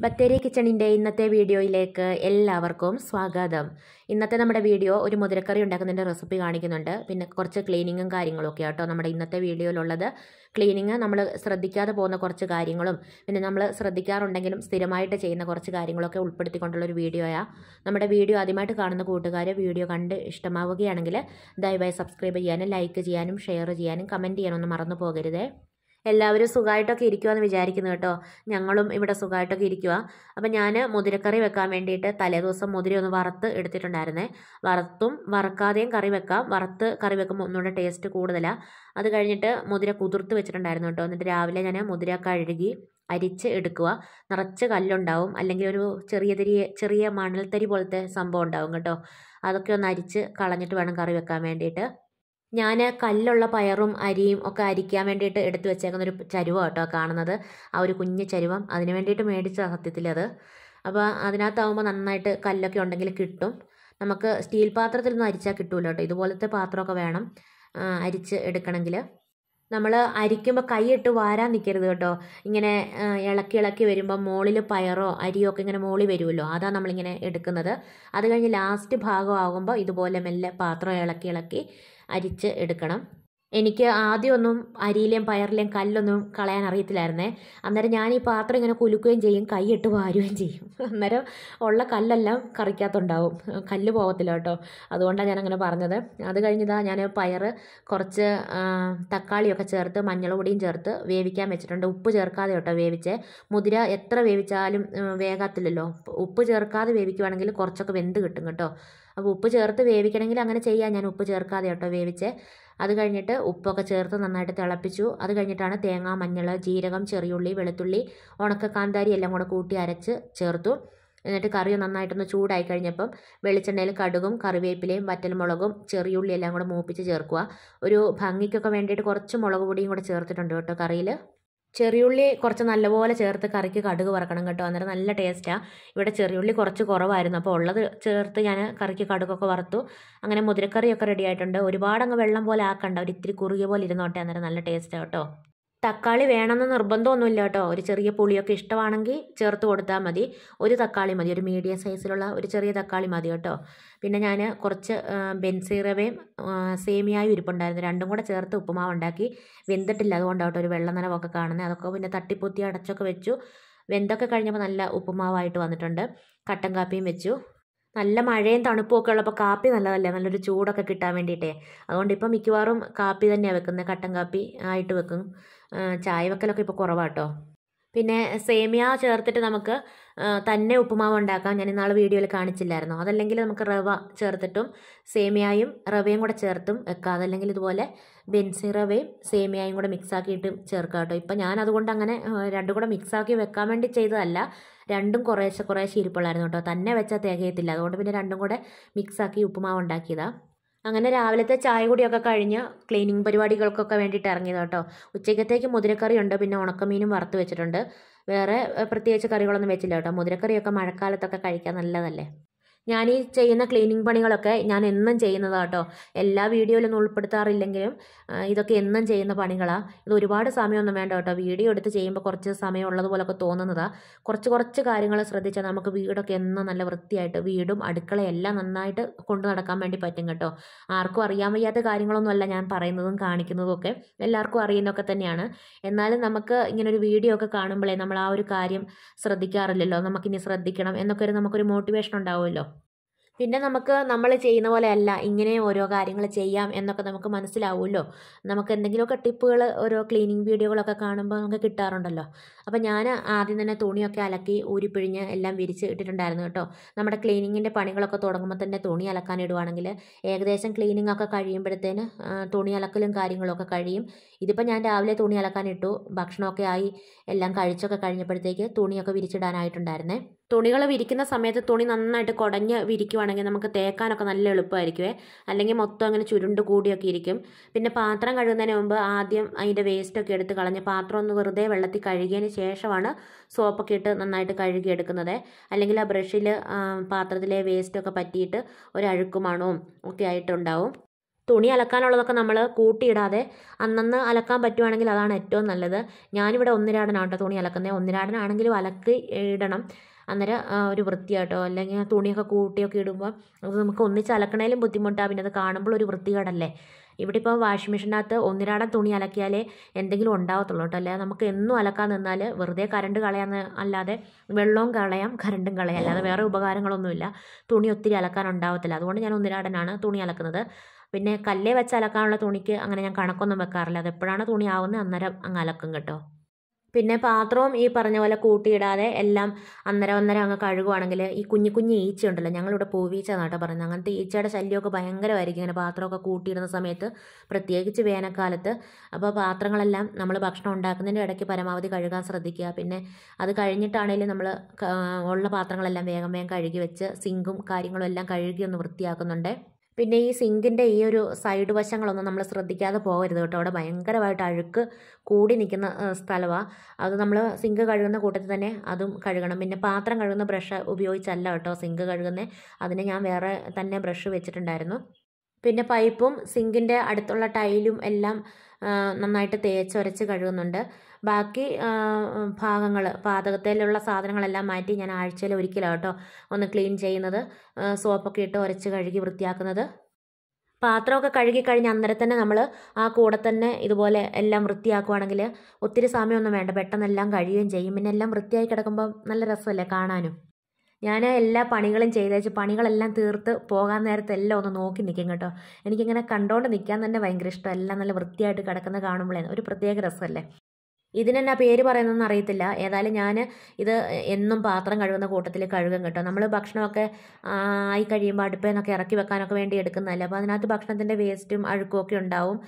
ബത്തേരി കിച്ചണിൻ്റെ ഇന്നത്തെ വീഡിയോയിലേക്ക് എല്ലാവർക്കും സ്വാഗതം. ഇന്നത്തെ നമ്മുടെ വീഡിയോ ഒരു മുതിരക്കറി ഉണ്ടാക്കുന്നതിൻ്റെ റെസിപ്പി കാണിക്കുന്നുണ്ട്. പിന്നെ കുറച്ച് ക്ലീനിങ്ങും കാര്യങ്ങളൊക്കെ ആട്ടോ നമ്മുടെ ഇന്നത്തെ വീഡിയോയിലുള്ളത്. ക്ലീനിങ് നമ്മൾ ശ്രദ്ധിക്കാതെ പോകുന്ന കുറച്ച് കാര്യങ്ങളും പിന്നെ നമ്മൾ ശ്രദ്ധിക്കാറുണ്ടെങ്കിലും സ്ഥിരമായിട്ട് ചെയ്യുന്ന കുറച്ച് കാര്യങ്ങളൊക്കെ ഉൾപ്പെടുത്തിക്കൊണ്ടുള്ളൊരു വീഡിയോയാണ്. നമ്മുടെ വീഡിയോ ആദ്യമായിട്ട് കാണുന്ന കൂട്ടുകാർ വീഡിയോ കണ്ട് ഇഷ്ടമാവുകയാണെങ്കിൽ ദയവായി സബ്സ്ക്രൈബ് ചെയ്യാനും ലൈക്ക് ചെയ്യാനും ഷെയർ ചെയ്യാനും കമൻറ്റ് ചെയ്യാനൊന്നും മറന്നു പോകരുതേ. എല്ലാവരും സുഖമായിട്ടൊക്കെ ഇരിക്കുമെന്ന് വിചാരിക്കുന്നു കേട്ടോ. ഞങ്ങളും ഇവിടെ സുഖമായിട്ടൊക്കെ ഇരിക്കുക. അപ്പം ഞാൻ മുതിരക്കറി വെക്കാൻ വേണ്ടിയിട്ട് തലേദിവസം മുതിര ഒന്ന് വറുത്ത് എടുത്തിട്ടുണ്ടായിരുന്നേ. വറുത്തും വറുക്കാതെയും കറി വെക്കാം. വറുത്ത് കറി വെക്കുമ്പോൾ ഒന്നുകൂടെ ടേസ്റ്റ് കൂടുതലാണ്. അത് കഴിഞ്ഞിട്ട് മുതിര കുതിർത്ത് വെച്ചിട്ടുണ്ടായിരുന്നു കേട്ടോ. എന്നിട്ട് രാവിലെ ഞാൻ മുതിര കഴുകി അരിച്ച് എടുക്കുക. നിറച്ച് കല്ലുണ്ടാവും, അല്ലെങ്കിൽ ഒരു ചെറിയ മണൽത്തരി പോലത്തെ സംഭവം ഉണ്ടാവും കേട്ടോ. അതൊക്കെ ഒന്ന് അരിച്ച് കളഞ്ഞിട്ട് വേണം കറി വെക്കാൻ വേണ്ടിയിട്ട്. ഞാൻ കല്ലുള്ള പയറും അരിയും ഒക്കെ അരിക്കാൻ വേണ്ടിയിട്ട് എടുത്തു വെച്ചേക്കുന്നൊരു ചരുവം കേട്ടോ കാണുന്നത്. ആ ഒരു കുഞ്ഞ് ചരുവം അതിന് വേണ്ടിയിട്ട് മേടിച്ച സത്യത്തിലത്. അപ്പോൾ അതിനകത്താവുമ്പോൾ നന്നായിട്ട് കല്ലൊക്കെ ഉണ്ടെങ്കിൽ കിട്ടും. നമുക്ക് സ്റ്റീൽ പാത്രത്തിലൊന്നും അരിച്ചാൽ കിട്ടൂല കേട്ടോ. ഇതുപോലത്തെ പാത്രമൊക്കെ വേണം അരിച്ച് എടുക്കണമെങ്കിൽ. നമ്മൾ അരിക്കുമ്പോൾ കൈയിട്ട് വാരാൻ നിൽക്കരുത് കേട്ടോ. ഇങ്ങനെ ഇളക്കി വരുമ്പോൾ മുകളിൽ പയറോ അരിയോ ഒക്കെ ഇങ്ങനെ മുകളിൽ വരുമല്ലോ, അതാണ് നമ്മളിങ്ങനെ എടുക്കുന്നത്. അത് കഴിഞ്ഞ് ലാസ്റ്റ് ഭാഗമാകുമ്പോൾ ഇതുപോലെ മെല്ലെ പാത്രം ഇളക്കി അരിച്ച് എടുക്കണം. എനിക്ക് ആദ്യമൊന്നും അരിയിലെയും പയറിലെയും കല്ലൊന്നും കളയാൻ അറിയത്തില്ലായിരുന്നേ. അന്നേരം ഞാൻ ഈ പാത്രം ഇങ്ങനെ കുലുക്കുകയും ചെയ്യും, കൈയിട്ട് വാരുകയും ചെയ്യും. അന്നേരം ഉള്ള കല്ലെല്ലാം കറിക്കകത്തുണ്ടാവും, കല്ല് പോകത്തില്ല കേട്ടോ. അതുകൊണ്ടാണ് ഞാനങ്ങനെ പറഞ്ഞത്. അത് കഴിഞ്ഞതാ ഞാൻ പയർ കുറച്ച് തക്കാളിയൊക്കെ ചേർത്ത് മഞ്ഞൾ പൊടിയും ചേർത്ത് വേവിക്കാൻ വെച്ചിട്ടുണ്ട്. ഉപ്പ് ചേർക്കാതെ കേട്ടോ വേവിച്ചേ. മുതിര എത്ര വേവിച്ചാലും വേഗത്തില്ലല്ലോ. ഉപ്പ് ചേർക്കാതെ വേവിക്കുവാണെങ്കിൽ കുറച്ചൊക്കെ വെന്ത് കിട്ടും കേട്ടോ. അപ്പോൾ ഉപ്പ് ചേർത്ത് വേവിക്കണമെങ്കിൽ അങ്ങനെ ചെയ്യാം. ഞാൻ ഉപ്പ് ചേർക്കാതെ കേട്ടോ വേവിച്ചേ. അത് കഴിഞ്ഞിട്ട് ഉപ്പൊക്കെ ചേർത്ത് നന്നായിട്ട് തിളപ്പിച്ചു. അത് കഴിഞ്ഞിട്ടാണ് തേങ്ങ, മഞ്ഞൾ, ജീരകം, ചെറിയുള്ളി, വെളുത്തുള്ളി, ഉണക്ക കാന്താരി എല്ലാം കൂടെ കൂട്ടി അരച്ച് ചേർത്തു. എന്നിട്ട് കറി നന്നായിട്ടൊന്ന് ചൂടായി കഴിഞ്ഞപ്പം വെളിച്ചെണ്ണയിൽ കടുകും കറിവേപ്പിലയും വറ്റൽമുളകും ചെറിയുള്ളി എല്ലാം കൂടെ മൂപ്പിച്ച് ചേർക്കുക. ഒരു ഭംഗിക്കൊക്കെ വേണ്ടിയിട്ട് കുറച്ച് മുളക് പൊടിയും കൂടെ ചേർത്തിട്ടുണ്ട് കേട്ടോ കറിയിൽ. ചെറിയുള്ളി കുറച്ച് നല്ലപോലെ ചേർത്ത് കറിക്ക് കടുക് വറക്കണം കേട്ടോ. അന്നേരം നല്ല ടേസ്റ്റാണ്. ഇവിടെ ചെറിയുള്ളി കുറച്ച് കുറവായിരുന്നു, അപ്പോൾ ഉള്ളത് ചേർത്ത് ഞാൻ കറിക്ക് കടുകൊക്കെ വറുത്തു. അങ്ങനെ മുതിരക്കറിയൊക്കെ റെഡി ആയിട്ടുണ്ട്. ഒരുപാടങ്ങ് വെള്ളം പോലെ ആക്കണ്ട, ഒരു ഇത്തിരി കുറുകിയ പോലെ ഇരുന്നോട്ടെ. അന്നേരം നല്ല ടേസ്റ്റാണ് കേട്ടോ. തക്കാളി വേണമെന്ന് നിർബന്ധമൊന്നുമില്ല കേട്ടോ. ഒരു ചെറിയ പുളിയൊക്കെ ഇഷ്ടമാണെങ്കിൽ ചേർത്ത് കൊടുത്താൽ മതി. ഒരു തക്കാളി മതി, ഒരു മീഡിയം സൈസിലുള്ള ഒരു ചെറിയ തക്കാളി മതി കേട്ടോ. പിന്നെ ഞാൻ കുറച്ച് ബെൻസീറവയും സേമിയായും ഇരിപ്പുണ്ടായിരുന്നു, രണ്ടും കൂടെ ചേർത്ത് ഉപ്പുമാവ് ഉണ്ടാക്കി. വെന്തിട്ടില്ല, അതുകൊണ്ടാട്ടോ ഒരു വെള്ള നനവൊക്കെ കാണുന്നത്. അതൊക്കെ പിന്നെ തട്ടിപ്പൊത്തി അടച്ചൊക്കെ വെച്ചു. വെന്തൊക്കെ കഴിഞ്ഞപ്പോൾ നല്ല ഉപ്പുമാവായിട്ട് വന്നിട്ടുണ്ട്. കട്ടൻ കാപ്പിയും വെച്ചു. നല്ല മഴയും തണുപ്പും ഒക്കെ ഉള്ളപ്പോൾ കാപ്പി നല്ലതല്ലേ, നല്ലൊരു ചൂടൊക്കെ കിട്ടാൻ വേണ്ടിയിട്ടേ. അതുകൊണ്ട് ഇപ്പം മിക്കവാറും കാപ്പി തന്നെയാണ് വെക്കുന്നത്, കട്ടൻ കാപ്പി ആയിട്ട് വെക്കും. ചായ വെക്കലൊക്കെ ഇപ്പോൾ കുറവാട്ടോ. പിന്നെ സേമിയ ചേർത്തിട്ട് നമുക്ക് തന്നെ ഉപ്പുമാവ് ഉണ്ടാക്കാം. ഞാൻ ഇന്നാൾ വീഡിയോയിൽ കാണിച്ചില്ലായിരുന്നു. അതല്ലെങ്കിൽ നമുക്ക് റവ ചേർത്തിട്ടും സേമിയയും റവയും കൂടെ ചേർത്തും വെക്കാം. അതല്ലെങ്കിൽ ഇതുപോലെ ബെൻസീറവയും സേമിയയും കൂടെ മിക്സാക്കിയിട്ടും ചേർക്കാം കേട്ടോ. ഇപ്പം ഞാൻ അതുകൊണ്ട് അങ്ങനെ രണ്ടും കൂടെ മിക്സാക്കി വെക്കാൻ വേണ്ടി ചെയ്തതല്ല. രണ്ടും കുറേശ്ശെ ഇരിപ്പുള്ളായിരുന്നു കേട്ടോ. തന്നെ വെച്ചാൽ തികയത്തില്ല, അതുകൊണ്ട് പിന്നെ രണ്ടും കൂടെ മിക്സാക്കി ഉപ്പുമാവ് ഉണ്ടാക്കിയതാണ്. അങ്ങനെ രാവിലത്തെ ചായ കുടിയൊക്കെ കഴിഞ്ഞ് ക്ലീനിങ് പരിപാടികൾക്കൊക്കെ വേണ്ടിയിട്ട് ഇറങ്ങിയത് കേട്ടോ. ഉച്ചയ്ക്കത്തേക്ക് മുതിരക്കറിയുണ്ട്, പിന്നെ ഉണക്കമീനും വറുത്ത് വെച്ചിട്ടുണ്ട്. വേറെ പ്രത്യേകിച്ച് കറികളൊന്നും വെച്ചില്ല കേട്ടോ. മുതിരക്കറിയൊക്കെ മഴക്കാലത്തൊക്കെ കഴിക്കാൻ നല്ലതല്ലേ. ഞാൻ ഈ ചെയ്യുന്ന ക്ലീനിങ് പണികളൊക്കെ ഞാൻ എന്നും ചെയ്യുന്നതാണ് കേട്ടോ. എല്ലാ വീഡിയോയിലൊന്നും ഉൾപ്പെടുത്താറില്ലെങ്കിലും ഇതൊക്കെ എന്നും ചെയ്യുന്ന പണികളാണ്. ഇത് ഒരുപാട് സമയമൊന്നും വേണ്ട കേട്ടോ. വീഡിയോ എടുത്ത് ചെയ്യുമ്പോൾ കുറച്ച് സമയം ഉള്ളതുപോലൊക്കെ തോന്നുന്നതാണ്. കുറച്ച് കാര്യങ്ങൾ ശ്രദ്ധിച്ചാൽ നമുക്ക് വീടൊക്കെ എന്നും നല്ല വൃത്തിയായിട്ട്, വീടും അടുക്കളയും എല്ലാം നന്നായിട്ട് കൊണ്ടു നടക്കാൻ വേണ്ടി പറ്റും കേട്ടോ. ആർക്കും അറിയാൻ വയ്യാത്ത കാര്യങ്ങളൊന്നുമല്ല ഞാൻ പറയുന്നതും കാണിക്കുന്നതും ഒക്കെ, എല്ലാവർക്കും അറിയുന്നതൊക്കെ തന്നെയാണ്. എന്നാലും നമുക്ക് ഇങ്ങനൊരു വീഡിയോ ഒക്കെ കാണുമ്പോഴേ നമ്മൾ ആ ഒരു കാര്യം ശ്രദ്ധിക്കാറില്ലല്ലോ. നമുക്കിനി ശ്രദ്ധിക്കണം എന്നൊക്കെ നമുക്കൊരു മോട്ടിവേഷൻ ഉണ്ടാവുമല്ലോ. പിന്നെ നമുക്ക് നമ്മൾ ചെയ്യുന്ന പോലെ അല്ല, ഇങ്ങനെ ഓരോ കാര്യങ്ങൾ ചെയ്യാം എന്നൊക്കെ നമുക്ക് മനസ്സിലാവുമല്ലോ. നമുക്ക് എന്തെങ്കിലുമൊക്കെ ടിപ്പുകൾ ഓരോ ക്ലീനിങ് വീഡിയോകളൊക്കെ കാണുമ്പോൾ നമുക്ക് കിട്ടാറുണ്ടല്ലോ. അപ്പോൾ ഞാൻ ആദ്യം തന്നെ തുണിയൊക്കെ അലക്കി ഊരിപ്പിഴിഞ്ഞ് എല്ലാം വിരിച്ച് ഇട്ടിട്ടുണ്ടായിരുന്നു കേട്ടോ. നമ്മുടെ ക്ലീനിങ്ങിൻ്റെ പണികളൊക്കെ തുടങ്ങുമ്പോൾ തന്നെ തുണി അലക്കാൻ ഇടുവാണെങ്കിൽ ഏകദേശം ക്ലീനിങ് ഒക്കെ കഴിയുമ്പോഴത്തേന് തുണി അലക്കലും കാര്യങ്ങളൊക്കെ കഴിയും. ഇതിപ്പോൾ ഞാൻ രാവിലെ തുണി അലക്കാൻ ഇട്ടു. ഭക്ഷണമൊക്കെ ആയി എല്ലാം കഴിച്ചൊക്കെ കഴിഞ്ഞപ്പോഴത്തേക്ക് തുണിയൊക്കെ വിരിച്ചിടാനായിട്ടുണ്ടായിരുന്നേ. തുണികൾ വിരിക്കുന്ന സമയത്ത് തുണി നന്നായിട്ട് കുടഞ്ഞ് വിരിക്കുവാണെങ്കിൽ നമുക്ക് തേക്കാനൊക്കെ നല്ല എളുപ്പമായിരിക്കുമേ. അല്ലെങ്കിൽ മൊത്തം അങ്ങനെ ചുരുണ്ട് കൂടിയൊക്കെ ഇരിക്കും. പിന്നെ പാത്രം കഴുകുന്നതിന് മുമ്പ് ആദ്യം അതിൻ്റെ വേസ്റ്റൊക്കെ എടുത്ത് കളഞ്ഞ് പാത്രം ഒന്ന് വെറുതെ വെള്ളത്തിൽ കഴുകിയതിന് ശേഷമാണ് സോപ്പൊക്കെ ഇട്ട് നന്നായിട്ട് കഴുകിയെടുക്കുന്നത്. അല്ലെങ്കിൽ ആ ബ്രഷിൽ പാത്രത്തിലെ വേസ്റ്റൊക്കെ പറ്റിയിട്ട് ഒരു അഴുക്കുമണവും ഒക്കെ ആയിട്ടുണ്ടാവും. തുണി അലക്കാനുള്ളതൊക്കെ നമ്മൾ കൂട്ടിയിടാതെ അന്നന്ന് അലക്കാൻ പറ്റുവാണെങ്കിൽ അതാണ് ഏറ്റവും നല്ലത്. ഞാനിവിടെ ഒന്നിരാടനാണ് കേട്ടോ തുണി അലക്കുന്നത്. ഒന്നിരാടനാണെങ്കിലും അലക്കി ഇടണം, അന്നേരം ഒരു വൃത്തിയാട്ടോ. അല്ലെങ്കിൽ തുണിയൊക്കെ കൂട്ടിയൊക്കെ ഇടുമ്പോൾ അത് നമുക്ക് ഒന്നിച്ച് അലക്കണേലും ബുദ്ധിമുട്ടാണ്, പിന്നെ അത് കാണുമ്പോൾ ഒരു വൃത്തികേടല്ലേ. ഇവിടെ ഇപ്പോൾ വാഷിംഗ് മെഷീനകത്ത് ഒന്നിരാടം തുണി അലക്കിയാലേ എന്തെങ്കിലും ഉണ്ടാവത്തുള്ളൂ കേട്ടോ. അല്ലാതെ നമുക്ക് എന്നും അലക്കാൻ നിന്നാൽ വെറുതെ കറണ്ട് കളയാന്ന് അല്ലാതെ വെള്ളവും കളയാം കറണ്ടും കളയാം, അല്ലാതെ വേറെ ഉപകാരങ്ങളൊന്നുമില്ല. തുണി ഒത്തിരി അലക്കാൻ ഉണ്ടാവത്തില്ല. അതുകൊണ്ട് ഞാൻ ഒന്നിരാടനാണ് തുണി അലക്കുന്നത്. പിന്നെ കല്ലേ വെച്ച് അലക്കാനുള്ള തുണിക്ക് അങ്ങനെ ഞാൻ കണക്കൊന്നും വെക്കാറില്ല. അതെപ്പോഴാണ് തുണി ആവുന്നത് അന്നേരം അങ്ങ് അലക്കും കേട്ടോ. പിന്നെ പാത്രവും ഈ പറഞ്ഞ പോലെ കൂട്ടിയിടാതെ എല്ലാം അന്നേരം അങ്ങ് കഴുകുവാണെങ്കിൽ ഈ കുഞ്ഞു കുഞ്ഞു ഈച്ച ഉണ്ടല്ലോ, ഞങ്ങളിവിടെ പൂവീച്ച എന്നാട്ടോ പറയുന്നത്, അങ്ങനത്തെ ഈച്ചയുടെ ശല്യമൊക്കെ ഭയങ്കരമായിരിക്കും ഇങ്ങനെ പാത്രമൊക്കെ കൂട്ടിയിടുന്ന സമയത്ത്, പ്രത്യേകിച്ച് വേനൽക്കാലത്ത്. അപ്പോൾ പാത്രങ്ങളെല്ലാം നമ്മൾ ഭക്ഷണം ഉണ്ടാക്കുന്നതിൻ്റെ ഇടയ്ക്ക് പരമാവധി കഴുകാൻ ശ്രദ്ധിക്കുക. പിന്നെ അത് കഴിഞ്ഞിട്ടാണെങ്കിലും നമ്മൾ ഉള്ള പാത്രങ്ങളെല്ലാം വേഗം വേഗം കഴുകി വെച്ച് സിങ്കും കാര്യങ്ങളും എല്ലാം കഴുകി ഒന്ന് വൃത്തിയാക്കുന്നുണ്ട്. പിന്നെ ഈ സിങ്കിൻ്റെ ഈ ഒരു സൈഡ് വശങ്ങളൊന്നും നമ്മൾ ശ്രദ്ധിക്കാതെ പോകരുത് കേട്ടോ. അവിടെ ഭയങ്കരമായിട്ട് അഴുക്ക് കൂടി നിൽക്കുന്ന സ്ഥലമാണ്. അത് നമ്മൾ സിങ്ക് കഴുകുന്ന കൂട്ടത്തിൽ തന്നെ അതും കഴുകണം. പിന്നെ പാത്രം കഴുകുന്ന ബ്രഷ് ഉപയോഗിച്ചല്ല കേട്ടോ സിങ്ക് കഴുകുന്നത്, അതിന് ഞാൻ വേറെ തന്നെ ബ്രഷ് വെച്ചിട്ടുണ്ടായിരുന്നു. പിന്നെ പൈപ്പും സിങ്കിൻ്റെ അടുത്തുള്ള ടൈലും എല്ലാം നന്നായിട്ട് തേച്ചൊരച്ച് കഴുകുന്നുണ്ട്. ബാക്കി ഭാഗങ്ങൾ പാചകത്തിലുള്ള സാധനങ്ങളെല്ലാം മാറ്റി ഞാൻ ആഴ്ചയിൽ ഒരിക്കലാണ് കേട്ടോ ഒന്ന് ക്ലീൻ ചെയ്യുന്നത്, സോപ്പൊക്കെ ഇട്ട് ഉരച്ച് കഴുകി വൃത്തിയാക്കുന്നത്. പാത്രമൊക്കെ കഴുകി കഴിഞ്ഞ് അന്നേരം തന്നെ നമ്മൾ ആ കൂടെ തന്നെ ഇതുപോലെ എല്ലാം വൃത്തിയാക്കുവാണെങ്കിൽ ഒത്തിരി സമയമൊന്നും വേണ്ട, പെട്ടെന്നെല്ലാം കഴിയുകയും ചെയ്യും. പിന്നെ എല്ലാം വൃത്തിയായി കിടക്കുമ്പോൾ നല്ല രസമല്ലേ കാണാനും. ഞാൻ എല്ലാ പണികളും ചെയ്തേച്ച് പണികളെല്ലാം തീർത്ത് പോകാൻ നേരത്തെ എല്ലാം ഒന്ന് നോക്കി നിൽക്കും കേട്ടോ. എനിക്കിങ്ങനെ കണ്ടുകൊണ്ട് നിൽക്കാൻ തന്നെ ഭയങ്കര ഇഷ്ടം. എല്ലാം നല്ല വൃത്തിയായിട്ട് കിടക്കുന്നത് കാണുമ്പോഴേ ഒരു പ്രത്യേക രസമല്ലേ. ഇതിനെന്നാ പേര് പറയുന്നതെന്ന് അറിയത്തില്ല. ഏതായാലും ഞാൻ ഇത് എന്നും പാത്രം കഴുകുന്ന കൂട്ടത്തിൽ കഴുകും കേട്ടോ. നമ്മൾ ഭക്ഷണമൊക്കെ ആയി കഴിയുമ്പോൾ അടുപ്പിൽ നിന്നൊക്കെ ഇറക്കി വെക്കാനൊക്കെ വേണ്ടി എടുക്കുന്നതല്ലേ, അപ്പോൾ അതിനകത്ത് ഭക്ഷണത്തിൻ്റെ വേസ്റ്റും അഴുക്കും ഒക്കെ ഉണ്ടാവും.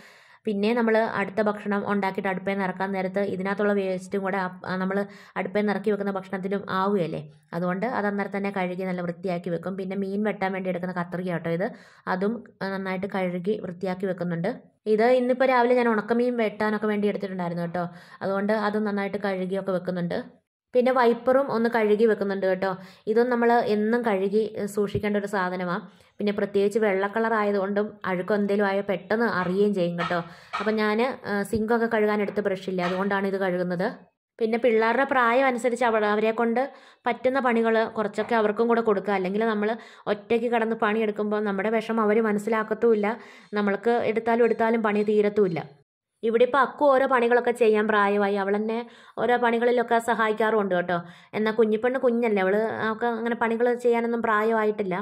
പിന്നെ നമ്മൾ അടുത്ത ഭക്ഷണം ഉണ്ടാക്കിയിട്ട് അടുപ്പിൽ നിന്ന് ഇറക്കാൻ നേരത്ത് ഇതിനകത്തുള്ള വേസ്റ്റും കൂടെ നമ്മൾ അടുപ്പിൽ നിന്ന് ഇറക്കി വെക്കുന്ന ഭക്ഷണത്തിലും ആവുകയല്ലേ. അതുകൊണ്ട് അത് അന്നേരം തന്നെ കഴുകി നല്ല വൃത്തിയാക്കി വെക്കും. പിന്നെ മീൻ വെട്ടാൻ വേണ്ടി എടുക്കുന്ന കത്രിക കേട്ടോ ഇത്, അതും നന്നായിട്ട് കഴുകി വൃത്തിയാക്കി വെക്കുന്നുണ്ട്. ഇത് ഇന്നിപ്പോൾ രാവിലെ ഞാൻ ഉണക്കമീൻ വെട്ടാനൊക്കെ വേണ്ടി എടുത്തിട്ടുണ്ടായിരുന്നു കേട്ടോ, അതുകൊണ്ട് അതും നന്നായിട്ട് കഴുകിയൊക്കെ വെക്കുന്നുണ്ട്. പിന്നെ വൈപ്പറും ഒന്ന് കഴുകി വെക്കുന്നുണ്ട് കേട്ടോ. ഇതും നമ്മൾ എന്നും കഴുകി സൂക്ഷിക്കേണ്ട ഒരു സാധനമാണ്. പിന്നെ പ്രത്യേകിച്ച് വെള്ള കളർ ആയതുകൊണ്ടും അഴുക്കം എന്തെങ്കിലും ആയോ പെട്ടെന്ന് അറിയുകയും ചെയ്യും കേട്ടോ. അപ്പം ഞാൻ സിങ്കൊക്കെ കഴുകാനെടുത്ത് ബ്രഷില്ല, അതുകൊണ്ടാണ് ഇത് കഴുകുന്നത്. പിന്നെ പിള്ളേരുടെ പ്രായം അനുസരിച്ച് അവരെ കൊണ്ട് പറ്റുന്ന പണികൾ കുറച്ചൊക്കെ അവർക്കും കൂടെ കൊടുക്കുക. അല്ലെങ്കിൽ നമ്മൾ ഒറ്റയ്ക്ക് കിടന്ന് പണിയെടുക്കുമ്പോൾ നമ്മുടെ വിഷമം അവർ മനസ്സിലാക്കത്തുമില്ല, നമ്മൾക്ക് എടുത്താലും പണി തീരത്തുമില്ല. ഇവിടെ ഇപ്പോൾ അക്കു ഓരോ പണികളൊക്കെ ചെയ്യാൻ പ്രായമായി, അവൾ തന്നെ ഓരോ പണികളിലൊക്കെ സഹായിക്കാറുമുണ്ട് കേട്ടോ. എന്നാൽ കുഞ്ഞിപ്പെണ്ണ് കുഞ്ഞല്ലേ, അവൾക്ക് അങ്ങനെ പണികൾ ചെയ്യാനൊന്നും പ്രായമായിട്ടില്ല.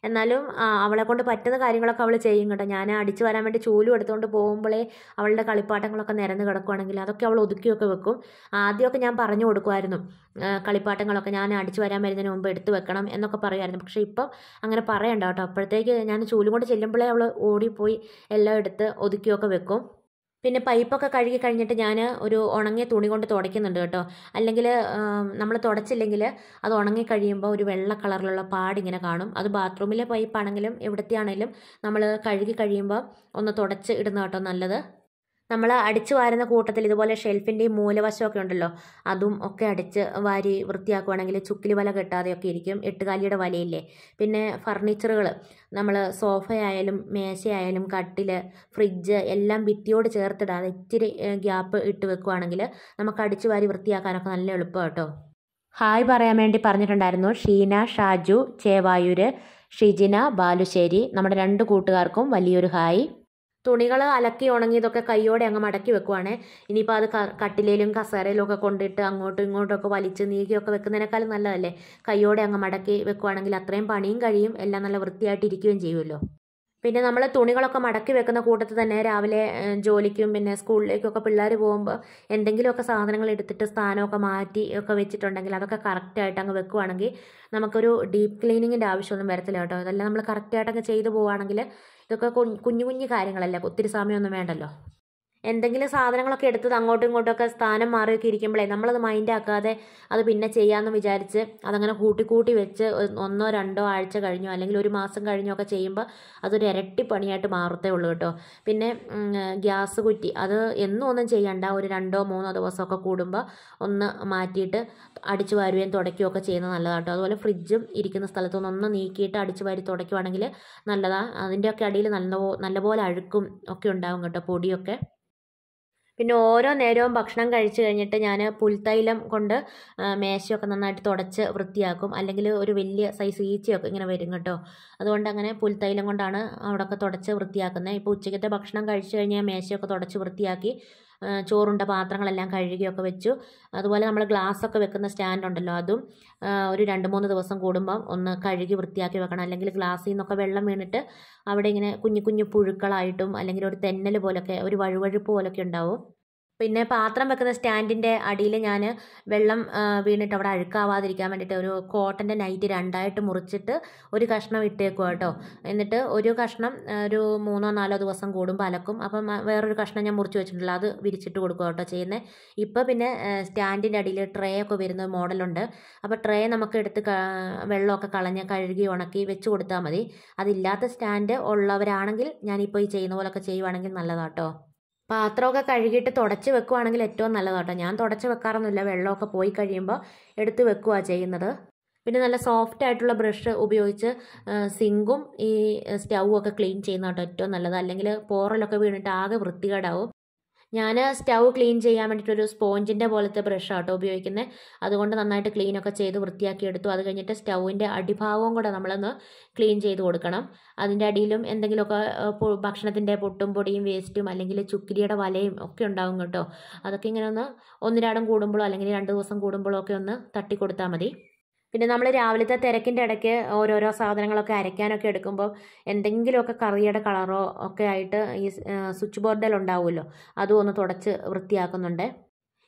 എന്നാലും അവളെ കൊണ്ട് പറ്റുന്ന കാര്യങ്ങളൊക്കെ അവൾ ചെയ്യും കേട്ടോ. ഞാൻ അടിച്ചു വരാൻ വേണ്ടി ചൂലും എടുത്തുകൊണ്ട് പോകുമ്പോഴേ അവളുടെ കളിപ്പാട്ടങ്ങളൊക്കെ നിരന്ന് കിടക്കുകയാണെങ്കിൽ അതൊക്കെ അവൾ ഒതുക്കിയൊക്കെ വെക്കും. ആദ്യമൊക്കെ ഞാൻ പറഞ്ഞു കൊടുക്കുമായിരുന്നു, കളിപ്പാട്ടങ്ങളൊക്കെ ഞാൻ അടിച്ചു വരാൻ വരുന്നതിന് മുമ്പ് എടുത്ത് വെക്കണം എന്നൊക്കെ പറയുമായിരുന്നു. പക്ഷേ ഇപ്പം അങ്ങനെ പറയണ്ട കേട്ടോ. അപ്പോഴത്തേക്ക് ഞാൻ ചൂലും കൊണ്ട് ചെല്ലുമ്പോഴേ അവൾ ഓടിപ്പോയി എല്ലാം എടുത്ത് ഒതുക്കിയൊക്കെ വെക്കും. പിന്നെ പൈപ്പൊക്കെ കഴുകി കഴിഞ്ഞിട്ട് ഞാൻ ഒരു ഉണങ്ങിയ തുണി കൊണ്ട് തുടയ്ക്കുന്നുണ്ട് കേട്ടോ. അല്ലെങ്കിൽ നമ്മൾ തുടച്ചില്ലെങ്കിൽ അത് ഉണങ്ങി കഴിയുമ്പോൾ ഒരു വെള്ള കളറിലുള്ള പാടിങ്ങനെ കാണും. അത് ബാത്റൂമിലെ പൈപ്പാണെങ്കിലും എവിടത്തെയാണെങ്കിലും നമ്മൾ കഴുകി കഴിയുമ്പോൾ ഒന്ന് തുടച്ച് ഇടുന്ന കേട്ടോ നല്ലത്. നമ്മൾ അടിച്ചു വാരുന്ന കൂട്ടത്തിൽ ഇതുപോലെ ഷെൽഫിൻ്റെയും മൂലവശമൊക്കെ ഉണ്ടല്ലോ, അതും ഒക്കെ അടിച്ച് വാരി വൃത്തിയാക്കുവാണെങ്കിൽ ചുക്കിലി വല കെട്ടാതെയൊക്കെ ഇരിക്കും, എട്ടുകാലിയുടെ വലയില്ലേ. പിന്നെ ഫർണിച്ചറുകൾ നമ്മൾ സോഫയായാലും മേശയായാലും കട്ടിൽ ഫ്രിഡ്ജ് എല്ലാം ഭിത്തിയോട് ചേർത്തിടാതെ ഇച്ചിരി ഗ്യാപ്പ് ഇട്ട് വെക്കുവാണെങ്കിൽ നമുക്ക് അടിച്ചു വാരി വൃത്തിയാക്കാനൊക്കെ നല്ല എളുപ്പം കേട്ടോ. ഹായ് പറയാൻ വേണ്ടി പറഞ്ഞിട്ടുണ്ടായിരുന്നു ഷീന, ഷാജു, ചേവായൂർ, ഷിജിന, ബാലുശ്ശേരി. നമ്മുടെ 2 കൂട്ടുകാർക്കും വലിയൊരു ഹായ്. തുണികൾ അലക്കി ഉണങ്ങിയതൊക്കെ കൈയോടെ അങ്ങ് മടക്കി വെക്കുവാണേ. ഇനിയിപ്പോൾ അത് കട്ടിലേലും കസേരയിലും ഒക്കെ കൊണ്ടിട്ട് അങ്ങോട്ടും ഇങ്ങോട്ടും ഒക്കെ വലിച്ച് നീക്കിയൊക്കെ വെക്കുന്നതിനേക്കാളും നല്ലതല്ലേ കൈയോടെ അങ്ങ് മടക്കി വെക്കുവാണെങ്കിൽ, അത്രയും പണിയും കഴിയും, എല്ലാം നല്ല വൃത്തിയായിട്ട് ഇരിക്കുകയും ചെയ്യുമല്ലോ. പിന്നെ നമ്മൾ തുണികളൊക്കെ മടക്കി വെക്കുന്ന കൂട്ടത്തിൽ തന്നെ രാവിലെ ജോലിക്കും പിന്നെ സ്കൂളിലേക്കൊക്കെ പിള്ളേർ പോകുമ്പോൾ എന്തെങ്കിലുമൊക്കെ സാധനങ്ങൾ എടുത്തിട്ട് സ്ഥാനമൊക്കെ മാറ്റി ഒക്കെ വെച്ചിട്ടുണ്ടെങ്കിൽ അതൊക്കെ കറക്റ്റായിട്ട് അങ്ങ് വെക്കുവാണെങ്കിൽ നമുക്കൊരു ഡീപ്പ് ക്ലീനിങ്ങിൻ്റെ ആവശ്യമൊന്നും വരത്തില്ല കേട്ടോ. അതെല്ലാം നമ്മൾ കറക്റ്റായിട്ടൊക്കെ ചെയ്തു പോവുകയാണെങ്കിൽ ഇതൊക്കെ കുഞ്ഞു കുഞ്ഞു കാര്യങ്ങളല്ല, ഒത്തിരി സമയമൊന്നും വേണ്ടല്ലോ. എന്തെങ്കിലും സാധനങ്ങളൊക്കെ എടുത്തത് അങ്ങോട്ടും ഇങ്ങോട്ടുമൊക്കെ സ്ഥാനം മാറിയൊക്കെ ഇരിക്കുമ്പോഴേ നമ്മളത് മൈൻഡാക്കാതെ അത് പിന്നെ ചെയ്യാമെന്ന് വിചാരിച്ച് അതങ്ങനെ കൂട്ടി കൂട്ടി വെച്ച് 1-2 ആഴ്ച കഴിഞ്ഞോ അല്ലെങ്കിൽ ഒരു മാസം കഴിഞ്ഞോ ഒക്കെ ചെയ്യുമ്പോൾ അതൊരു ഇരട്ടി പണിയായിട്ട് മാറത്തേ ഉള്ളൂ കേട്ടോ. പിന്നെ ഗ്യാസ് കുറ്റി അത് എന്നും ഒന്നും ചെയ്യണ്ട, ഒരു 2-3 ദിവസമൊക്കെ കൂടുമ്പോൾ ഒന്ന് മാറ്റിയിട്ട് അടിച്ചു വാരുകയും തുടയ്ക്കുകയും ഒക്കെ ചെയ്യുന്നത് നല്ലതാണ് കേട്ടോ. അതുപോലെ ഫ്രിഡ്ജും ഇരിക്കുന്ന സ്ഥലത്തുനിന്ന് ഒന്ന് നീക്കിയിട്ട് അടിച്ചു വാരി തുടയ്ക്കുവാണെങ്കിൽ നല്ലതാണ്. അതിൻ്റെയൊക്കെ അടിയിൽ നല്ലപോലെ അഴുക്കും ഒക്കെ ഉണ്ടാകും കേട്ടോ, പൊടിയൊക്കെ. പിന്നെ ഓരോ നേരവും ഭക്ഷണം കഴിച്ച് കഴിഞ്ഞിട്ട് ഞാൻ പുൽത്തൈലം കൊണ്ട് മേശയൊക്കെ നന്നായിട്ട് തുടച്ച് വൃത്തിയാക്കും. അല്ലെങ്കിൽ ഒരു വലിയ സൈസ് ഈച്ചയൊക്കെ ഇങ്ങനെ വരും കേട്ടോ. അതുകൊണ്ട് അങ്ങനെ പുൽത്തൈലം കൊണ്ടാണ് അവിടെയൊക്കെ തുടച്ച് വൃത്തിയാക്കുന്നത്. ഇപ്പോൾ ഉച്ചയ്ക്കത്തെ ഭക്ഷണം കഴിച്ച് കഴിഞ്ഞാൽ മേശയൊക്കെ തുടച്ച് വൃത്തിയാക്കി ചോറുണ്ട പാത്രങ്ങളെല്ലാം കഴുകിയൊക്കെ വെച്ചു. അതുപോലെ നമ്മൾ ഗ്ലാസ്സൊക്കെ വെക്കുന്ന സ്റ്റാൻഡ് ഉണ്ടല്ലോ, അതും ഒരു 2-3 ദിവസം കൂടുമ്പം ഒന്ന് കഴുകി വൃത്തിയാക്കി വെക്കണം. അല്ലെങ്കിൽ ഗ്ലാസ്സിൽ നിന്നൊക്കെ വെള്ളം വീണിട്ട് അവിടെ ഇങ്ങനെ കുഞ്ഞു കുഞ്ഞു പുഴുക്കളായിട്ടും അല്ലെങ്കിൽ ഒരു തെന്നൽ പോലൊക്കെ ഒരു വഴുവഴുപ്പ് പോലൊക്കെ ഉണ്ടാവും. പിന്നെ പാത്രം വെക്കുന്ന സ്റ്റാൻഡിൻ്റെ അടിയിൽ ഞാൻ വെള്ളം വീണിട്ട് അവിടെ അഴുക്കാവാതിരിക്കാൻ വേണ്ടിയിട്ട് ഒരു കോട്ടൻ്റെ നൈറ്റ് 2ആയിട്ട് മുറിച്ചിട്ട് ഒരു കഷ്ണം ഇട്ടേക്കുക കേട്ടോ. എന്നിട്ട് ഒരു കഷ്ണം ഒരു 3-4 ദിവസം കൂടുമ്പോൾ അലക്കും. അപ്പം വേറൊരു കഷ്ണം ഞാൻ മുറിച്ച് വെച്ചിട്ടുണ്ടല്ലോ, അത് വിരിച്ചിട്ട് കൊടുക്കുക കേട്ടോ ചെയ്യുന്നത്. ഇപ്പോൾ പിന്നെ സ്റ്റാൻഡിൻ്റെ അടിയിൽ ട്രേ ഒക്കെ വരുന്ന മോഡലുണ്ട്. അപ്പോൾ ട്രേ നമുക്ക് എടുത്ത് വെള്ളമൊക്കെ കളഞ്ഞ് കഴുകി ഉണക്കി വെച്ച് കൊടുത്താൽ മതി. അതില്ലാത്ത സ്റ്റാൻഡ് ഉള്ളവരാണെങ്കിൽ ഞാനിപ്പോൾ ഈ ചെയ്യുന്ന പോലൊക്കെ ചെയ്യുവാണെങ്കിൽ നല്ലതാട്ടോ. പാത്രമൊക്കെ കഴുകിയിട്ട് തുടച്ച് വെക്കുവാണെങ്കിൽ ഏറ്റവും നല്ലതാട്ടോ. ഞാൻ തുടച്ച് വെക്കാറൊന്നുമില്ല, വെള്ളമൊക്കെ പോയി കഴിയുമ്പോൾ എടുത്ത് വെക്കുകയാണ് ചെയ്യുന്നത്. പിന്നെ നല്ല സോഫ്റ്റ് ആയിട്ടുള്ള ബ്രഷ് ഉപയോഗിച്ച് സിങ്കും ഈ സ്റ്റൗവും ഒക്കെ ക്ലീൻ ചെയ്യുന്ന കേട്ടോ ഏറ്റവും നല്ലത്. അല്ലെങ്കിൽ പോറലൊക്കെ വീണിട്ട് ആകെ വൃത്തികേടാവും. ഞാൻ സ്റ്റൗ ക്ലീൻ ചെയ്യാൻ വേണ്ടിയിട്ടൊരു സ്പോഞ്ചിൻ്റെ പോലത്തെ ബ്രഷാട്ടോ ഉപയോഗിക്കുന്നത്. അതുകൊണ്ട് നന്നായിട്ട് ക്ലീനൊക്കെ ചെയ്ത് വൃത്തിയാക്കി എടുത്തു. അത് കഴിഞ്ഞിട്ട് സ്റ്റൗവിൻ്റെ അടിഭാഗവും കൂടെ നമ്മളൊന്ന് ക്ലീൻ ചെയ്ത് കൊടുക്കണം. അതിൻ്റെ അടിയിലും എന്തെങ്കിലുമൊക്കെ ഭക്ഷണത്തിൻ്റെ പൊട്ടും പൊടിയും വേസ്റ്റും അല്ലെങ്കിൽ ചുക്കിരിയുടെ വലയും ഒക്കെ ഉണ്ടാവും കേട്ടോ. അതൊക്കെ ഇങ്ങനെ ഒന്ന് 1-2 കൂടുമ്പോഴോ അല്ലെങ്കിൽ 2 ദിവസം കൂടുമ്പോഴോ ഒക്കെ ഒന്ന് തട്ടി കൊടുത്താൽ മതി. പിന്നെ നമ്മൾ രാവിലത്തെ തിരക്കിൻ്റെ ഇടയ്ക്ക് ഓരോരോ സാധനങ്ങളൊക്കെ അരയ്ക്കാനൊക്കെ എടുക്കുമ്പോൾ എന്തെങ്കിലുമൊക്കെ കറിയുടെ കളറോ ഒക്കെ ആയിട്ട് ഈ സ്വിച്ച് ബോർഡിൽ ഉണ്ടാവുമല്ലോ, അതും ഒന്ന് തുടച്ച് വൃത്തിയാക്കുന്നുണ്ട്.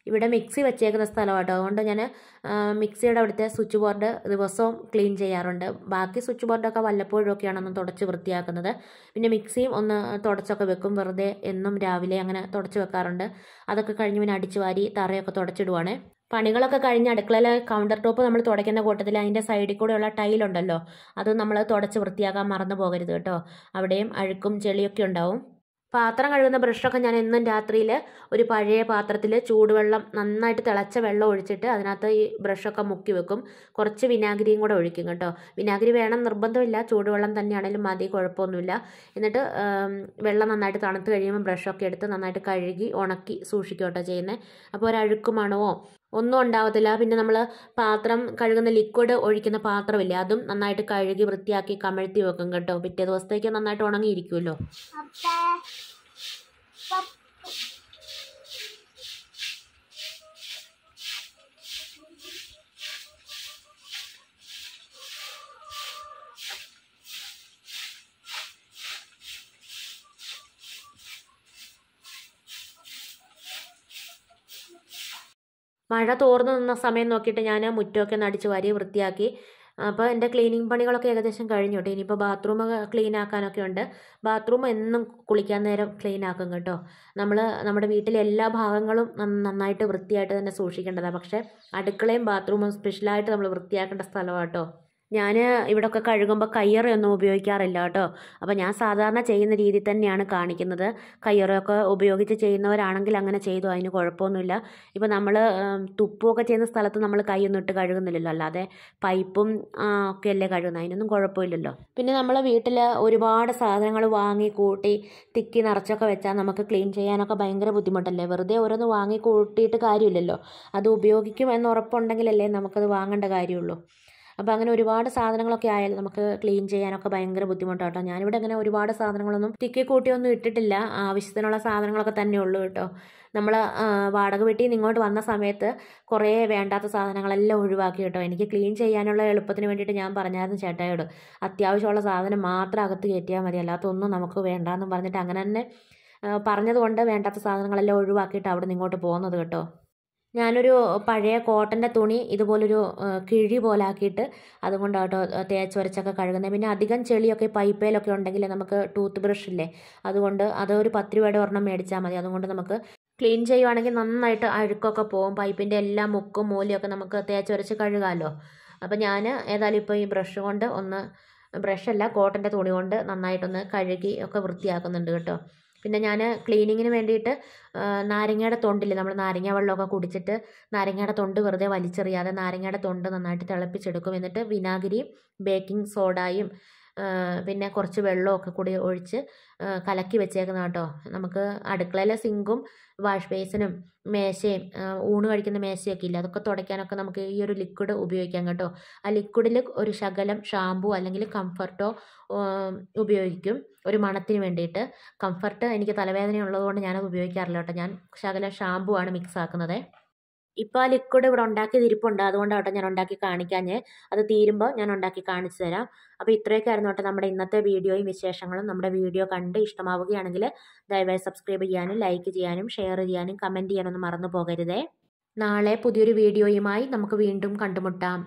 ഇവിടെ മിക്സി വെച്ചേക്കുന്ന സ്ഥലമാട്ടോ, അതുകൊണ്ട് ഞാൻ മിക്സിയുടെ അവിടുത്തെ സ്വിച്ച് ബോർഡ് ദിവസവും ക്ലീൻ ചെയ്യാറുണ്ട്. ബാക്കി സ്വിച്ച് ബോർഡൊക്കെ വല്ലപ്പോഴും ഒക്കെയാണ് ഒന്ന് തുടച്ച് വൃത്തിയാക്കുന്നത്. പിന്നെ മിക്സിയും ഒന്ന് തുടച്ചൊക്കെ വെക്കും, വെറുതെ എന്നും രാവിലെ അങ്ങനെ തുടച്ച് വെക്കാറുണ്ട്. അതൊക്കെ കഴിഞ്ഞ് പിന്നെ അടിച്ചു വാരി തറയൊക്കെ തുടച്ചിടുവാണ്. പണികളൊക്കെ കഴിഞ്ഞ് അടുക്കളയിലെ കൗണ്ടർ ടോപ്പ് നമ്മൾ തുടയ്ക്കുന്ന കൂട്ടത്തിൽ അതിൻ്റെ സൈഡിൽ കൂടെയുള്ള ടൈലുണ്ടല്ലോ, അത് നമ്മൾ തുടച്ച് വൃത്തിയാക്കാൻ മറന്നു പോകരുത് കേട്ടോ. അവിടെയും അഴുക്കും ചെളിയൊക്കെ ഉണ്ടാവും. പാത്രം കഴുകുന്ന ബ്രഷൊക്കെ ഞാൻ എന്നും രാത്രിയിൽ ഒരു പഴയ പാത്രത്തിൽ ചൂടുവെള്ളം നന്നായിട്ട് തിളച്ച വെള്ളം ഒഴിച്ചിട്ട് അതിനകത്ത് ഈ ബ്രഷൊക്കെ മുക്കി വെക്കും. കുറച്ച് വിനാഗിരിയും കൂടെ ഒഴിക്കും കേട്ടോ. വിനാഗിരി വേണം നിർബന്ധമില്ല, ചൂടുവെള്ളം തന്നെയാണെങ്കിലും മതി, കുഴപ്പമൊന്നുമില്ല. എന്നിട്ട് വെള്ളം നന്നായിട്ട് തണുത്ത് കഴിയുമ്പോൾ ബ്രഷൊക്കെ എടുത്ത് നന്നായിട്ട് കഴുകി ഉണക്കി സൂക്ഷിക്കും കേട്ടോ ചെയ്യുന്നത്. അപ്പോൾ ഒരഴുക്ക് മണമോ ഒന്നും ഉണ്ടാവത്തില്ല. പിന്നെ നമ്മൾ പാത്രം കഴുകുന്ന ലിക്വിഡ് ഒഴിക്കുന്ന പാത്രമില്ലേ, അതും നന്നായിട്ട് കഴുകി വൃത്തിയാക്കി കമഴ്ത്തി വെക്കും കേട്ടോ. പിറ്റേ ദിവസത്തേക്ക് നന്നായിട്ട് ഉണങ്ങിയിരിക്കുമല്ലോ. മഴ തോർന്നു നിന്ന സമയം നോക്കിയിട്ട് ഞാൻ മുറ്റമൊക്കെ ഒന്ന് അടിച്ച് വാരി വൃത്തിയാക്കി. അപ്പോൾ എൻ്റെ ക്ലീനിങ് പണികളൊക്കെ ഏകദേശം കഴിഞ്ഞു കേട്ടോ. ഇനിയിപ്പോൾ ബാത്റൂം ക്ലീൻ ആക്കാനൊക്കെ ഉണ്ട്. ബാത്റൂം എന്നും കുളിക്കാൻ നേരം ക്ലീൻ ആക്കും കേട്ടോ. നമ്മൾ നമ്മുടെ വീട്ടിലെ എല്ലാ ഭാഗങ്ങളും നന്നായിട്ട് വൃത്തിയായിട്ട് തന്നെ സൂക്ഷിക്കേണ്ടതാണ്. പക്ഷേ അടുക്കളയും ബാത്റൂമും സ്പെഷ്യലായിട്ട് നമ്മൾ വൃത്തിയാക്കേണ്ട സ്ഥലമാണ് കേട്ടോ. ഞാൻ ഇവിടെയൊക്കെ കഴുകുമ്പോൾ കയ്യറയൊന്നും ഉപയോഗിക്കാറില്ല കേട്ടോ. അപ്പോൾ ഞാൻ സാധാരണ ചെയ്യുന്ന രീതി തന്നെയാണ് കാണിക്കുന്നത്. കയ്യറയൊക്കെ ഉപയോഗിച്ച് ചെയ്യുന്നവരാണെങ്കിൽ അങ്ങനെ ചെയ്തു, അതിന് കുഴപ്പമൊന്നുമില്ല. ഇപ്പോൾ നമ്മൾ തുപ്പുമൊക്കെ ചെയ്യുന്ന സ്ഥലത്ത് നമ്മൾ കൈയൊന്നും ഇട്ട് കഴുകുന്നില്ലല്ലോ, അല്ലാതെ പൈപ്പും ഒക്കെ അല്ലേ കഴുകുന്നത്, അതിനൊന്നും കുഴപ്പമില്ലല്ലോ. പിന്നെ നമ്മൾ വീട്ടിൽ ഒരുപാട് സാധനങ്ങൾ വാങ്ങി കൂട്ടി തിക്കി നിറച്ചൊക്കെ വെച്ചാൽ നമുക്ക് ക്ലീൻ ചെയ്യാനൊക്കെ ഭയങ്കര ബുദ്ധിമുട്ടല്ലേ. വെറുതെ ഓരോന്ന് വാങ്ങി കൂട്ടിയിട്ട് കാര്യമില്ലല്ലോ. അത് ഉപയോഗിക്കും എന്ന് ഉറപ്പുണ്ടെങ്കിലല്ലേ നമുക്കത് വാങ്ങേണ്ട കാര്യമുള്ളൂ. അപ്പോൾ അങ്ങനെ ഒരുപാട് സാധനങ്ങളൊക്കെ ആയാലും നമുക്ക് ക്ലീൻ ചെയ്യാനൊക്കെ ഭയങ്കര ബുദ്ധിമുട്ടാണ് കേട്ടോ. ഞാനിവിടെ അങ്ങനെ ഒരുപാട് സാധനങ്ങളൊന്നും തിക്കി കൂട്ടിയൊന്നും ഇട്ടിട്ടില്ല, ആവശ്യത്തിനുള്ള സാധനങ്ങളൊക്കെ തന്നെ ഉള്ളൂ കേട്ടോ. നമ്മൾ വാടക വീട്ടിൽ നിന്ന് ഇങ്ങോട്ട് വന്ന സമയത്ത് കുറേ വേണ്ടാത്ത സാധനങ്ങളെല്ലാം ഒഴിവാക്കി കേട്ടോ. എനിക്ക് ക്ലീൻ ചെയ്യാനുള്ള എളുപ്പത്തിന് വേണ്ടിയിട്ട് ഞാൻ പറഞ്ഞായിരുന്നു ചേട്ടായോട്, അത്യാവശ്യമുള്ള സാധനം മാത്രം അകത്ത് കയറ്റിയാൽ മതി, അല്ലാത്തൊന്നും നമുക്ക് വേണ്ടാന്നും പറഞ്ഞിട്ട് അങ്ങനെ തന്നെ പറഞ്ഞതുകൊണ്ട് വേണ്ടാത്ത സാധനങ്ങളെല്ലാം ഒഴിവാക്കിയിട്ട് അവിടെ നിന്ന് ഇങ്ങോട്ട് പോകുന്നത് കേട്ടോ. ഞാനൊരു പഴയ കോട്ടൻ്റെ തുണി ഇതുപോലൊരു കിഴി പോലെ ആക്കിയിട്ട് അതുകൊണ്ടാട്ടോ തേച്ചൊരച്ചൊക്കെ കഴുകുന്നത്. പിന്നെ അധികം ചെളിയൊക്കെ പൈപ്പേലൊക്കെ ഉണ്ടെങ്കിൽ നമുക്ക് ടൂത്ത് ബ്രഷ് ഇല്ലേ, അതുകൊണ്ട് അതൊരു 10 രൂപയുടെ ഒരെണ്ണം മേടിച്ചാൽ മതി. അതുകൊണ്ട് നമുക്ക് ക്ലീൻ ചെയ്യുവാണെങ്കിൽ നന്നായിട്ട് അഴുക്കൊക്കെ പോകും. പൈപ്പിൻ്റെ എല്ലാ മുക്കും മൂലയൊക്കെ നമുക്ക് തേച്ചൊരച്ച് കഴുകാമല്ലോ. അപ്പോൾ ഞാൻ ഏതായാലും ഇപ്പോൾ ഈ ബ്രഷ് കൊണ്ട് ഒന്ന്, ബ്രഷല്ല കോട്ടൻ്റെ തുണി കൊണ്ട് നന്നായിട്ടൊന്ന് കഴുകി ഒക്കെ വൃത്തിയാക്കുന്നുണ്ട് കേട്ടോ. പിന്നെ ഞാൻ ക്ലീനിങ്ങിന് വേണ്ടിയിട്ട് നാരങ്ങയുടെ തൊണ്ടില്ലേ, നമ്മൾ നാരങ്ങ വെള്ളമൊക്കെ കുടിച്ചിട്ട് നാരങ്ങയുടെ തൊണ്ട് വെറുതെ വലിച്ചെറിയാതെ നാരങ്ങയുടെ തൊണ്ട് നന്നായിട്ട് തിളപ്പിച്ചെടുക്കും. എന്നിട്ട് വിനാഗിരിയും ബേക്കിംഗ് സോഡയും പിന്നെ കുറച്ച് വെള്ളമൊക്കെ കൂടി ഒഴിച്ച് കലക്കി വെച്ചേക്കുന്ന കേട്ടോ. നമുക്ക് അടുക്കളയിലെ സിങ്കും വാഷ് ബേസിനും മേശയും ഊണ് കഴിക്കുന്ന മേശയൊക്കെ ഇല്ല, അതൊക്കെ തുടയ്ക്കാനൊക്കെ നമുക്ക് ഈ ഒരു ലിക്വിഡ് ഉപയോഗിക്കാം കേട്ടോ. ആ ലിക്വിഡിൽ ഒരു ശകലം ഷാമ്പു അല്ലെങ്കിൽ കംഫർട്ടോ ഉപയോഗിക്കും ഒരു മണത്തിന് വേണ്ടിയിട്ട്. കംഫർട്ട് എനിക്ക് തലവേദന ഉള്ളതുകൊണ്ട് ഞാനത് ഉപയോഗിക്കാറില്ല കേട്ടോ. ഞാൻ ശകലം ഷാമ്പു ആണ് മിക്സ് ആക്കുന്നത്. ഇപ്പോൾ ആ ലിക്വിഡ് ഇവിടെ ഉണ്ടാക്കിയത് ഇരിപ്പുണ്ട്, അതുകൊണ്ടാണ് കേട്ടോ ഞാൻ ഉണ്ടാക്കി കാണിക്കാഞ്ഞ്. അത് തീരുമ്പോൾ ഞാൻ ഉണ്ടാക്കി കാണിച്ചു തരാം. അപ്പോൾ ഇത്രയൊക്കെ ആയിരുന്നു കേട്ടോ നമ്മുടെ ഇന്നത്തെ വീഡിയോയും വിശേഷങ്ങളും. നമ്മുടെ വീഡിയോ കണ്ട് ഇഷ്ടമാവുകയാണെങ്കിൽ ദയവായി സബ്സ്ക്രൈബ് ചെയ്യാനും ലൈക്ക് ചെയ്യാനും ഷെയർ ചെയ്യാനും കമൻറ്റ് ചെയ്യാനൊന്നും മറന്നു പോകരുതേ. നാളെ പുതിയൊരു വീഡിയോയുമായി നമുക്ക് വീണ്ടും കണ്ടുമുട്ടാം.